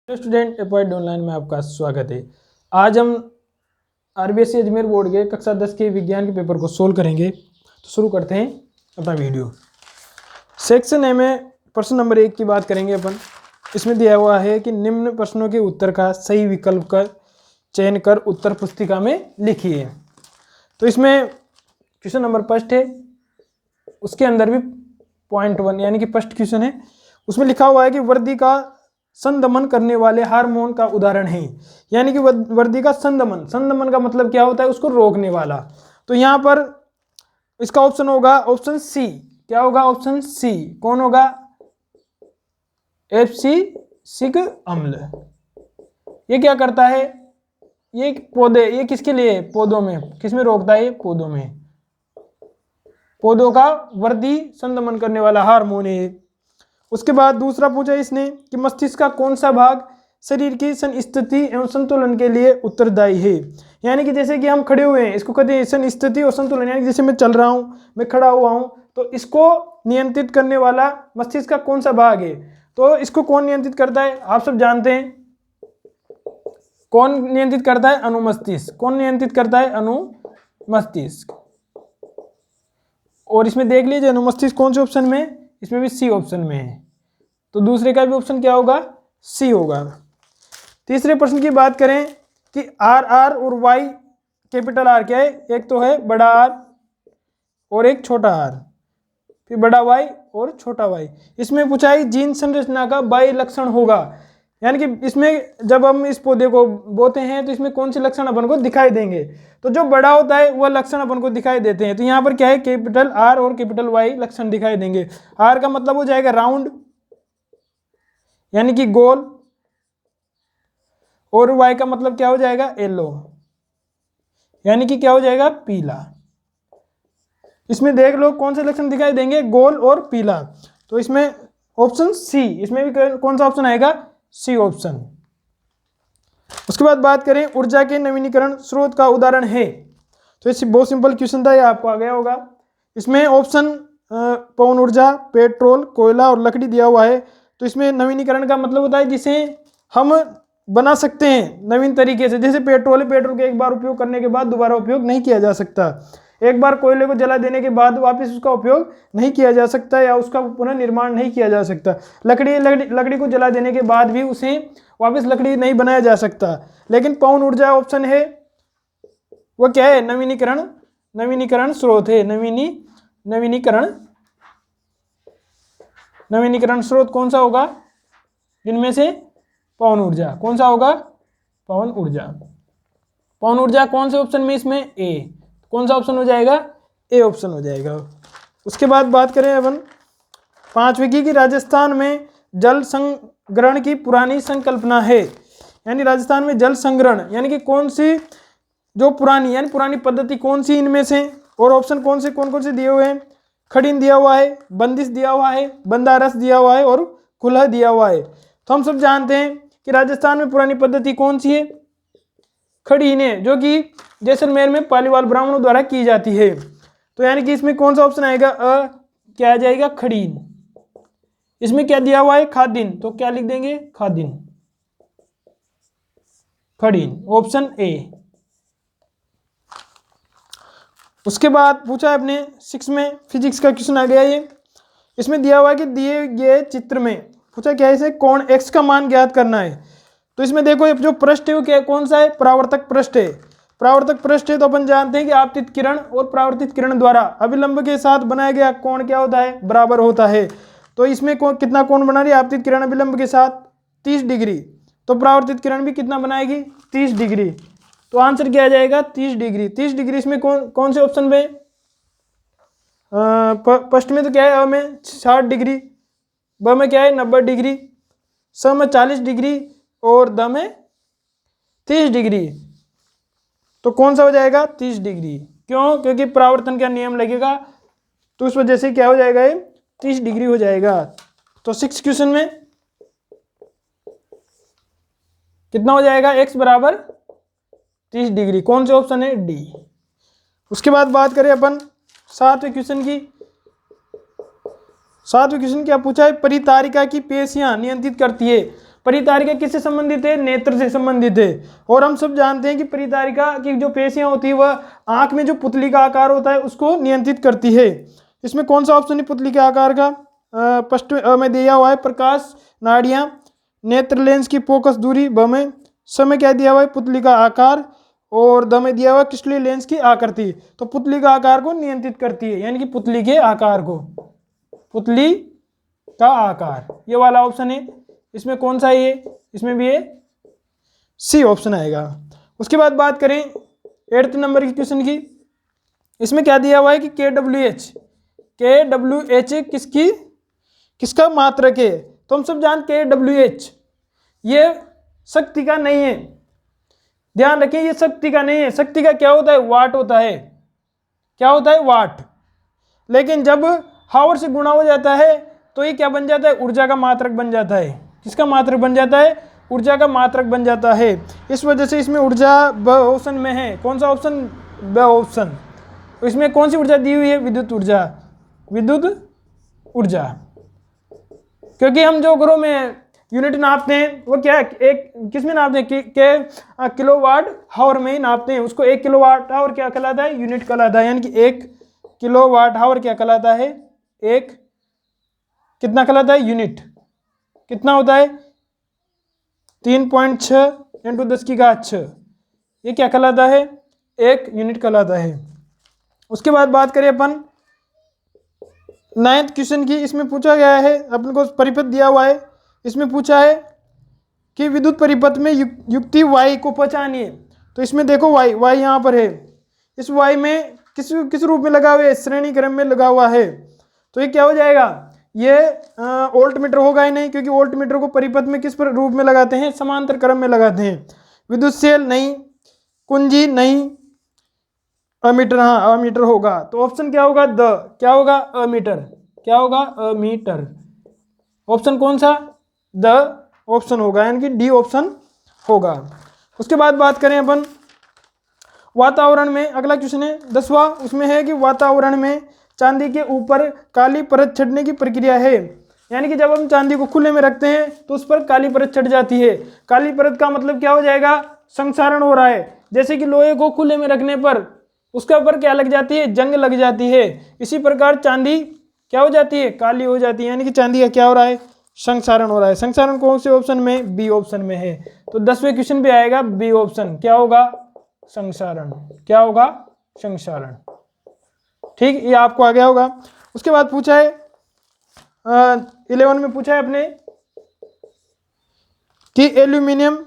Hello student, एपॉइंट online में आपका स्वागत है। आज हम आरबीएससी अजमेर बोर्ड के कक्षा 10 के विज्ञान के पेपर को सोल्व करेंगे। तो शुरू करते हैं अपना वीडियो। सेक्शन ए में प्रश्न नंबर 1 की बात करेंगे अपन। इसमें दिया हुआ है कि निम्न प्रश्नों के उत्तर का सही विकल्प का चयन कर उत्तर पुस्तिका में लिखिए। तो इसमें क्वेश्चन नंबर फर्स्ट है, उसके अंदर भी पॉइंट 1 यानी कि फर्स्ट क्वेश्चन है। उसमें लिखा हुआ है कि वर्दी का संदमन करने वाले हार्मोन का उदाहरण है। यानी कि वर्दी का संदमन, संदमन का मतलब क्या होता है? उसको रोकने वाला। तो यहाँ पर इसका ऑप्शन होगा ऑप्शन सी। क्या होगा? Option C. कौन होगा? एब्सिसिक अम्ल। ये क्या करता है? ये पौधे, ये किसके लिए? पौधों में। किसमें रोकता है? पौधों में। पौधों का वर्दी संदमन करने वाला हार्मोन है। उसके बाद दूसरा पूछा इसने कि मस्तिष्क का कौन सा भाग शरीर की संस्थिति एवं संतुलन के लिए उत्तरदायी है। यानी कि जैसे कि हम खड़े हुए हैं, इसको कहते हैं संस्थिति और संतुलन। यानी जैसे मैं चल रहा हूं, मैं खड़ा हुआ हूं, तो इसको नियंत्रित करने वाला मस्तिष्क का कौन सा भाग है? तो इसको कौन नियंत्रित करता है? आप सब जानते हैं। कौन नियंत्रित करता है? अनुमस्तिष्क। कौन नियंत्रित करता है? अनुमस्तिष्क। और इसमें देख लीजिए अनुमस्तिष्क कौन से ऑप्शन में है? इसमें भी सी ऑप्शन में है। तो दूसरे का भी ऑप्शन क्या होगा? सी होगा। तीसरे प्रश्न की बात करें कि आर और वाई, कैपिटल आर क्या है? एक तो है बड़ा आर और एक छोटा आर, फिर बड़ा वाई और छोटा वाई। इसमें पूछा है जीन संरचना का वाई लक्षण होगा। यानी कि इसमें जब हम इस पौधे को बोते हैं तो इसमें कौन से लक्षण अपन को दिखाई देंगे? तो जो बड़ा होता है वह लक्षण अपन को दिखाई देते हैं। तो यहाँ पर क्या है? कैपिटल आर और कैपिटल वाई लक्षण दिखाई देंगे। आर का मतलब हो जाएगा राउंड यानी कि गोल, और वाई का मतलब क्या हो जाएगा? येलो यानी कि क्या हो जाएगा? पीला। इसमें देख लो कौन से लक्षण दिखाई देंगे? गोल और पीला। तो इसमें ऑप्शन सी, इसमें भी कौन सा ऑप्शन आएगा? C option. उसके बाद बात करें ऊर्जा के नवीनीकरण स्रोत का उदाहरण है। तो ये बहुत सिंपल क्वेश्चन था, ये आपको आ गया होगा। इसमें ऑप्शन पवन ऊर्जा, पेट्रोल, कोयला और लकड़ी दिया हुआ है। तो इसमें नवीनीकरण का मतलब होता है जिसे हम बना सकते हैं नवीन तरीके से। जैसे पेट्रोल है, पेट्रोल के एक बार उपयोग करने के बाद दोबारा उपयोग नहीं किया जा सकता। एक बार कोयले को जला देने के बाद वापस उसका उपयोग नहीं किया जा सकता या उसका पुनर्निर्माण नहीं किया जा सकता। लकड़ी को जला देने के बाद भी उसे वापस लकड़ी नहीं बनाया जा सकता। लेकिन पवन ऊर्जा ऑप्शन है, वो क्या है? नवीनीकरण स्रोत है। नवीनीकरण स्रोत कौन सा होगा इनमें से? पवन ऊर्जा। कौन सा होगा? पवन ऊर्जा। पवन ऊर्जा कौन से ऑप्शन में? इसमें ए। कौन सा ऑप्शन हो जाएगा? ए ऑप्शन हो जाएगा। उसके बाद बात करें अपन पांचवी की, राजस्थान में जल संग्रहण की पुरानी संकल्पना है। यानी राजस्थान में जल संग्रहण यानी कि कौन सी जो पुरानी, यानी पुरानी पद्धति कौन सी इनमें से? और ऑप्शन कौन कौन से दिए हुए हैं? खड़ीन दिया हुआ है, बंदिश दिया हुआ है, बंदारस दिया हुआ है और कुल्हा दिया हुआ है। तो हम सब जानते हैं कि राजस्थान में पुरानी पद्धति कौन सी है? खड़ीन है, जो कि जैसलमेर में पालीवाल ब्राह्मणों द्वारा की जाती है। तो यानी कि इसमें कौन सा ऑप्शन आएगा? क्या आ जाएगा? खड़ीन। इसमें क्या दिया हुआ है? खादिन। तो क्या लिख देंगे? खादिन, खड़ीन, ऑप्शन ए। उसके बाद पूछा है अपने 6 में फिजिक्स का क्वेश्चन आ गया ये। इसमें दिया हुआ है कि दिए गए चित्र में पूछा क्या है? इसे कोण x का मान ज्ञात करना है। तो इसमें देखो जो पृष्ठ है वो क्या, कौन सा है? परावर्तक पृष्ठ है। परावर्तक पृष्ठ है तो अपन जानते हैं कि आपतित किरण और परावर्तित किरण द्वारा अभिलंब के साथ बनाया गया कोण क्या होता है? बराबर होता है। तो इसमें कितना कोण बना रही है? आपतित किरण अभिलंब के साथ 30 डिग्री। तो परावर्तित किरण भी कितना बनाएगी? 30 डिग्री। तो आंसर क्या आ जाएगा? 30 डिग्री। 30 डिग्री इसमें कौन से ऑप्शन में? फर्स्ट में तो क्या है? अ में 60 डिग्री, ब में क्या है? 90 डिग्री, स में 40 डिग्री और द में 30 डिग्री। तो कौन सा हो जाएगा? 30 डिग्री। क्यों? क्योंकि परावर्तन का नियम लगेगा, तो उस वजह से क्या हो जाएगा? ये 30 डिग्री हो जाएगा। तो 6 क्वेश्चन में कितना हो जाएगा? x बराबर 30 डिग्री। कौन से ऑप्शन है? डी। उसके बाद बात करें अपन 7वें क्वेश्चन की। 7वें क्वेश्चन क्या पूछा है? परितारिका की पेशियां नियंत्रित करती है। परितारिका किससे संबंधित है? नेत्र से संबंधित है। और हम सब जानते हैं कि परितारिका की जो पेशियां होती है वह आंख में जो पुतली का आकार होता है उसको नियंत्रित करती है। इसमें कौन सा ऑप्शन है पुतली के आकार का? फर्स्ट में दिया हुआ है प्रकाश नाड़ियां, नेत्र लेंस की फोकस दूरी, ब में समय क्या दिया हुआ है? पुतली का आकार, और द में दिया हुआ क्रिस्टलीय लेंस की आकृति। तो पुतली का आकार को नियंत्रित करती है, यानी कि पुतली के आकार को, पुतली का आकार, ये वाला ऑप्शन है। इसमें कौन सा है ये? इसमें भी ये सी ऑप्शन आएगा। उसके बाद बात करें 8th नंबर की क्वेश्चन की। इसमें क्या दिया हुआ है कि KWH किसका मात्रक है? तो हम सब जानते हैं KWH ये शक्ति का नहीं है, ध्यान रखें, ये शक्ति का नहीं है। शक्ति का क्या होता है? वाट होता है। क्या होता है? वाट। लेकिन जब हावर से गुणा हो जाता है तो ये क्या बन जाता है? ऊर्जा का मात्रक बन जाता है। किसका मात्रक बन जाता है? ऊर्जा का मात्रक बन जाता है। इस वजह से इसमें ऊर्जा ब ऑप्शन में है। कौन सा ऑप्शन? ब ऑप्शन। तो इसमें कौन सी ऊर्जा दी हुई है? विद्युत ऊर्जा, विद्युत ऊर्जा। क्योंकि हम जो घरों में यूनिट नापते हैं वो क्या है? एक किस में नापते हैं? के किलोवाट हावर में ही नापते हैं। उसको 1 किलोवाट हावर क्या कहलाता है? यूनिट कहलाता है। यानी कि 1 किलोवाट हावर क्या कहलाता है? एक कितना कहलाता है? यूनिट। कितना होता है? 3.6 × 10⁶। ये क्या कहलाता है? 1 यूनिट कहलाता है। उसके बाद बात करें अपन 9th क्वेश्चन की। इसमें पूछा गया है, अपन को परिपथ दिया हुआ है, इसमें पूछा है कि विद्युत परिपथ में युक्ति y को पहचानिए। तो इसमें देखो y यहाँ पर है। इस y में किस रूप में लगा हुआ है? श्रेणी क्रम में लगा हुआ है। तो ये क्या हो जाएगा? ये वोल्ट मीटर होगा ही नहीं, क्योंकि वोल्ट मीटर को परिपथ में किस रूप में लगाते हैं? समांतर क्रम में लगाते हैं। विद्युत सेल नहीं, कुंजी नहीं, अमीटर, हाँ अमीटर होगा। तो ऑप्शन क्या होगा? द क्या होगा? अमीटर। क्या होगा? अमीटर। ऑप्शन कौन सा? द ऑप्शन होगा, यानी कि डी ऑप्शन होगा। उसके बाद बात करें अपन वातावरण में, अगला क्वेश्चन है 10वां। उसमें है कि वातावरण में चांदी के ऊपर काली परत चढ़ने की प्रक्रिया है। यानी कि जब हम चांदी को खुले में रखते हैं तो उस पर काली परत चढ़ जाती है। काली परत का मतलब क्या हो जाएगा? संक्षारण हो रहा है। जैसे कि लोहे को खुले में रखने पर उसके ऊपर क्या लग जाती है? जंग लग जाती है। इसी प्रकार चांदी क्या हो जाती है? काली हो जाती है। यानी कि चांदी का क्या हो रहा है? संक्षारण हो रहा है। संक्षारण कौन से ऑप्शन में? बी ऑप्शन में है। तो 10वें क्वेश्चन पे आएगा बी ऑप्शन। क्या होगा? संक्षारण। क्या होगा? संक्षारण। ठीक, ये आपको आ गया होगा। उसके बाद पूछा है 11 में पूछा है अपने कि एल्यूमिनियम,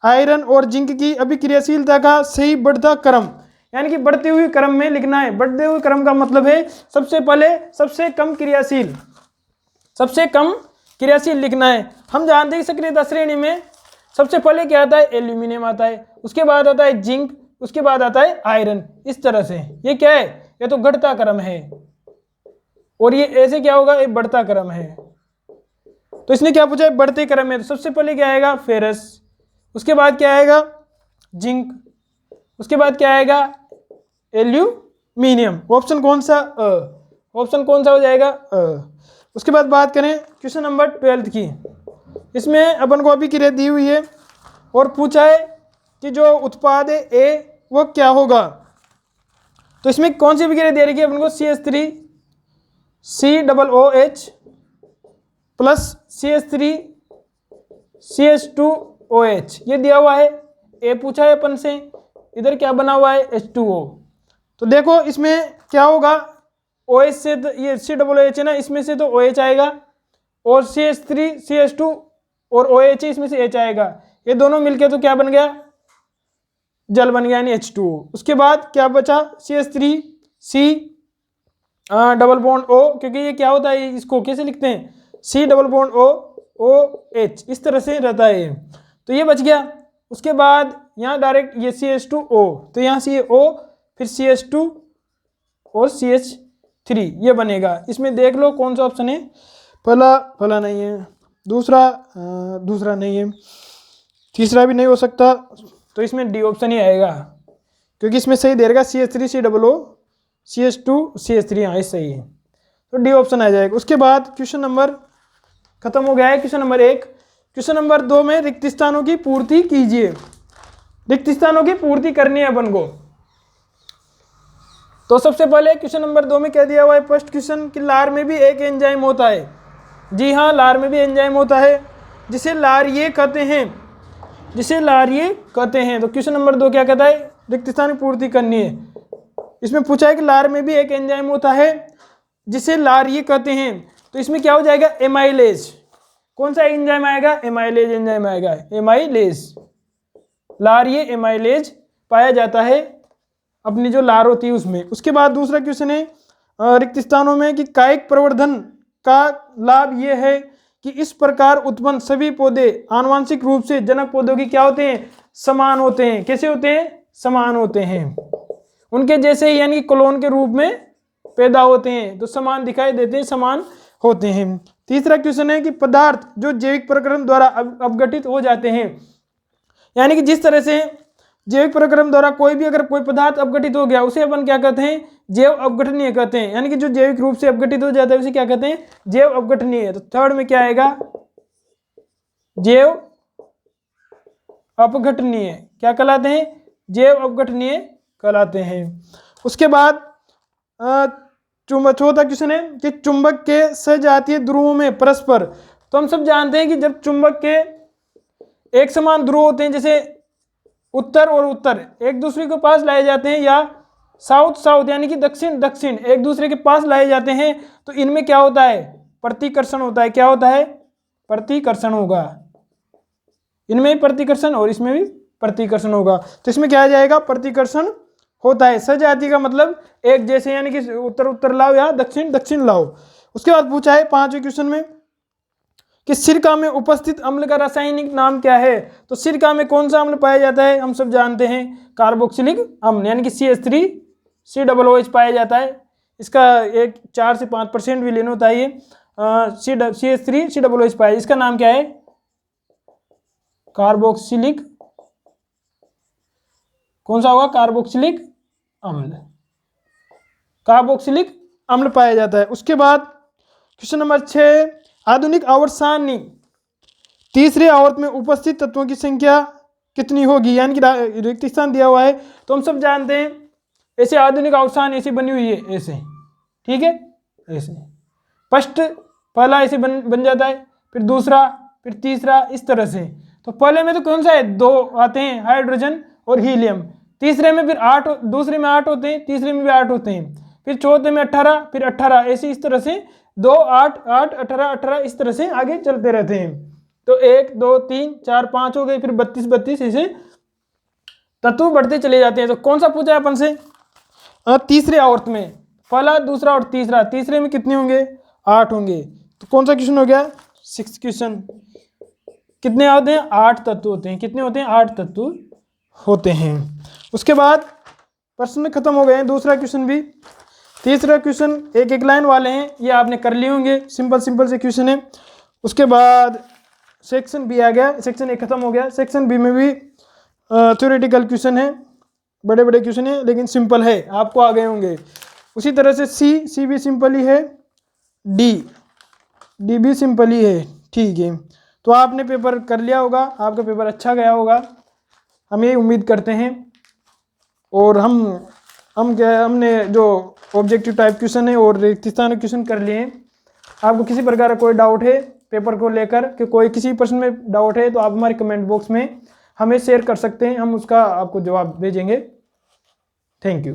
आयरन और जिंक की अभिक्रियाशीलता का सही बढ़ता क्रम, यानी कि बढ़ते हुए क्रम में लिखना है। बढ़ते हुए क्रम का मतलब है सबसे पहले सबसे कम क्रियाशील, सबसे कम क्रियाशील लिखना है। हम जानते हैं सक्रियता श्रेणी में सबसे पहले क्या आता है? एल्यूमिनियम आता है, उसके बाद आता है जिंक, उसके बाद आता है आयरन। इस तरह से ये क्या है? ये तो घटता क्रम है, और ये ऐसे क्या होगा? ये बढ़ता क्रम है। तो इसने क्या पूछा है? बढ़ते क्रम में। तो सबसे पहले क्या आएगा? फेरस, उसके बाद क्या आएगा? जिंक, उसके बाद क्या आएगा? एल्यूमिनियम। ऑप्शन कौन सा? ऑप्शन कौन सा हो जाएगा? उसके बाद बात करें क्वेश्चन नंबर 12 की। इसमें अपन को अभिक्रिया दी हुई है और पूछा है कि जो उत्पाद है ए वो क्या होगा। तो इसमें कौन सी अभिक्रिया दे रही है अपन को? CH3 COOH plus CH3 CH2OH ये दिया हुआ है। ए पूछा है अपन से, इधर क्या बना हुआ है? H2O। तो देखो इसमें क्या होगा? OH से तो ये COOH है ना, इसमें से तो OH आएगा, और CH3 CH2 और OH इसमें से H आएगा। ये दोनों मिलके तो क्या बन गया? जल बन गया, यानी H2O। उसके बाद क्या बचा? CH3 C double bond O, क्योंकि ये क्या होता है? इसको कैसे लिखते हैं? C double bond O OH, इस तरह से रहता है। तो ये बच गया। उसके बाद यहाँ डायरेक्ट ये CH2O, तो यहाँ से ये O फिर CH2 और CH3 ये बनेगा। इसमें देख लो कौन सा ऑप्शन है? पहला नहीं है, दूसरा नहीं है, तीसरा भी नहीं हो सकता। तो इसमें डी ऑप्शन ही आएगा, क्योंकि इसमें सही दे रहेगा CH3 COO CH2 CH3, हाँ सही है। तो डी ऑप्शन आ जाएगा। उसके बाद क्वेश्चन नंबर खत्म हो गया है। क्वेश्चन नंबर 1 क्वेश्चन नंबर 2 में रिक्त स्थानों की पूर्ति कीजिए। रिक्त स्थानों की पूर्ति करनी है अपन को। तो सबसे पहले क्वेश्चन नंबर 2 में क्या दिया हुआ है, फर्स्ट क्वेश्चन कि लार में भी एक एंजाइम होता है। जी हाँ, लार में भी एंजाइम होता है जिसे लारिये कहते हैं, जिसे लारिये कहते हैं। तो क्वेश्चन नंबर 2 क्या कहता है, रिक्त स्थान की पूर्ति करनी है। इसमें पूछा है कि लार में भी एक एंजाइम होता है जिसे लारिये कहते हैं। तो इसमें क्या हो जाएगा, एमाइलेज। कौन सा एंजाइम आएगा, एमाइलेज एंजाइम आएगा, एमाइलेज। लारिये एमाइलेज पाया जाता है अपनी जो लार होती है उसमें। उसके बाद दूसरा क्वेश्चन है रिक्त स्थानों में कि कायिक प्रवर्धन का लाभ ये है कि इस प्रकार उत्पन्न सभी पौधे आनुवांशिक रूप से जनक पौधों की क्या होते हैं, समान होते हैं। कैसे होते हैं, समान होते हैं, उनके जैसे ही, यानी क्लोन के रूप में पैदा होते हैं, तो समान दिखाई देते हैं, समान होते हैं। तीसरा क्वेश्चन है कि पदार्थ जो जैविक प्रक्रम द्वारा अपघटित हो जाते हैं, यानी कि जिस तरह से जैविक प्रक्रम द्वारा कोई भी अगर कोई पदार्थ अपघटित हो गया उसे अपन क्या कहते हैं, जैव अपघटनीय कहते हैं। यानी कि जो जैविक रूप से अपघटित हो जाता है उसे क्या कहते हैं, जैव अपघटनीय। तो थर्ड में क्या आएगा, जैव अपघटनीय क्या कहलाते हैं, जैव अपघटनीय कहलाते हैं। उसके बाद चौथा क्वेश्चन है कि चुंबक के सजातीय ध्रुवों में परस्पर, तो हम सब जानते हैं कि जब चुंबक के एक समान ध्रुव होते हैं, जैसे उत्तर और उत्तर एक दूसरे के पास लाए जाते हैं, या साउथ साउथ यानी कि दक्षिण दक्षिण एक दूसरे के पास लाए जाते हैं, तो इनमें क्या होता है, प्रतिकर्षण होता है। क्या होता है, प्रतिकर्षण होगा। इनमें प्रतिकर्षण और इसमें भी प्रतिकर्षण होगा। तो इसमें क्या आ जाएगा, प्रतिकर्षण होता है। सजातीय का मतलब एक जैसे, यानी कि उत्तर उत्तर लाओ या दक्षिण दक्षिण लाओ। उसके बाद पूछा है 5वें क्वेश्चन में कि सिरका में उपस्थित अम्ल का रासायनिक नाम क्या है। तो सिरका में कौन सा अम्ल पाया जाता है, हम सब जानते हैं कार्बोक्सिलिक अम्ल, यानी कि CH3COOH पाया जाता है। इसका एक 4 से 5% विलीन होता है, ये CH3COOH पाया। इसका नाम क्या है, कार्बोक्सिलिक, कौन सा होगा, कार्बोक्सिलिक अम्ल, कार्बोक्सिलिक अम्ल पाया जाता है। उसके बाद क्वेश्चन नंबर 6, आधुनिक आवर्त सारणी तीसरे आवर्त में उपस्थित तत्वों की संख्या कितनी होगी, यानी कि रिक्त स्थान दिया हुआ है। तो हम सब जानते हैं ऐसे आधुनिक आवर्त सारणी ऐसी बनी हुई है, ऐसे, ठीक है, ऐसे फर्स्ट पहला ऐसे बन जाता है, फिर दूसरा, फिर तीसरा, इस तरह से। तो पहले में तो कौन सा है, 2 आते हैं, हाइड्रोजन और हीलियम। तीसरे में फिर 8, दूसरे में 8 होते हैं, तीसरे में भी 8 होते हैं, फिर चौथे में 18, फिर 18, ऐसे इस तरह से 2 8 8 18 18 इस तरह से आगे चलते रहते हैं। तो 1 2 3 4 5 हो गए, फिर 32 32 ऐसे तत्व बढ़ते चले जाते हैं। तो कौन सा पूछा है अपन से, तीसरे आवर्त में, पहला दूसरा और तीसरा, तीसरे में कितने होंगे, 8 होंगे। तो कौन सा क्वेश्चन हो गया, 6th क्वेश्चन। कितने होते हैं, 8 तत्व होते हैं। कितने होते हैं, 8 तत्व होते हैं। उसके बाद प्रश्न खत्म हो गए हैं, दूसरा क्वेश्चन भी। तीसरा क्वेश्चन एक एक लाइन वाले हैं, ये आपने कर लिए होंगे, सिंपल सिंपल से क्वेश्चन है। उसके बाद सेक्शन बी आ गया, सेक्शन ए खत्म हो गया। सेक्शन बी में भी थ्योरेटिकल क्वेश्चन है, बड़े बड़े क्वेश्चन है, लेकिन सिंपल है, आपको आ गए होंगे। उसी तरह से सी भी सिंपल ही है, डी भी सिंपल ही है, ठीक है। तो आपने पेपर कर लिया होगा, आपका पेपर अच्छा गया होगा, हम यही उम्मीद करते हैं। और हमने जो ऑब्जेक्टिव टाइप क्वेश्चन है और रिक्त स्थान क्वेश्चन कर लिए हैं। आपको किसी प्रकार का कोई डाउट है पेपर को लेकर, कि कोई किसी प्रश्न में डाउट है, तो आप हमारे कमेंट बॉक्स में हमें शेयर कर सकते हैं, हम उसका आपको जवाब भेजेंगे। Thank you.